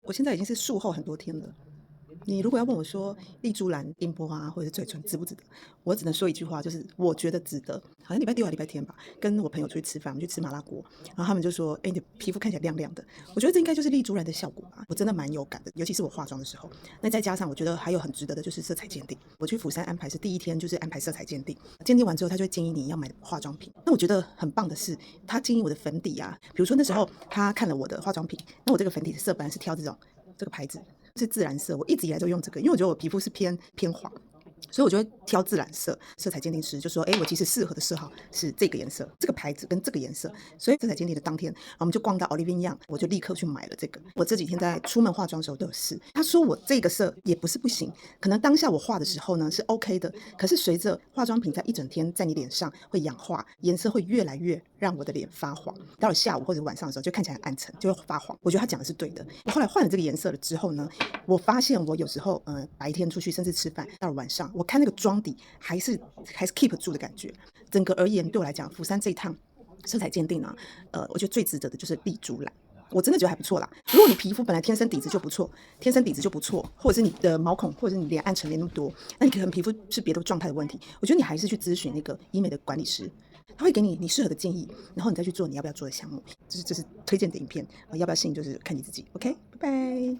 我现在已经是术后很多天了。你如果要问我说丽珠兰、音波啊，或者是嘴唇值不值得，我只能说一句话，就是我觉得值得。好像礼拜六还礼拜天吧，跟我朋友出去吃饭，我们去吃麻辣锅，然后他们就说：“哎、你的皮肤看起来亮亮的。”我觉得这应该就是丽珠兰的效果吧，我真的蛮有感的，尤其是我化妆的时候。那再加上我觉得还有很值得的就是色彩鉴定。我去釜山安排是第一天就是安排色彩鉴定，鉴定完之后他就会建议你要买化妆品。那我觉得很棒的是，他建议我的粉底啊，比如说那时候他看了我的化妆品，那我这个粉底的色本来是挑这个牌子是自然色，我一直以来都用这个，因为我觉得我皮肤是偏黄，所以我就会挑自然色。色彩鉴定师就说：“哎，我其实适合的色号是这个颜色，这个牌子跟这个颜色。”所以色彩鉴定的当天，我们就逛到 Olivine Young，我就立刻去买了这个。我这几天在出门化妆的时候都有试。他说我这个色也不是不行，可能当下我画的时候呢是 OK 的，可是随着化妆品在一整天在你脸上会氧化，颜色会越来越让我的脸发黄。到了下午或者晚上的时候，就看起来很暗沉，就会发黄。我觉得他讲的是对的。我后来换了这个颜色了之后呢，我发现我有时候白天出去甚至吃饭，到了晚上，我看那个妆底还是 keep 住的感觉。整个而言，对我来讲，釜山这一趟色彩鉴定啊，我觉得最值得的就是丽珠兰。我真的觉得还不错啦。如果你皮肤本来天生底子就不错，或者是你的毛孔，或者是你脸暗沉没那么多，那你可能皮肤是别的状态的问题，我觉得你还是去咨询那个医美的管理师，他会给你适合的建议，然后你再去做你要不要做的项目。这是推荐的影片，要不要信就是看你自己。OK，拜拜。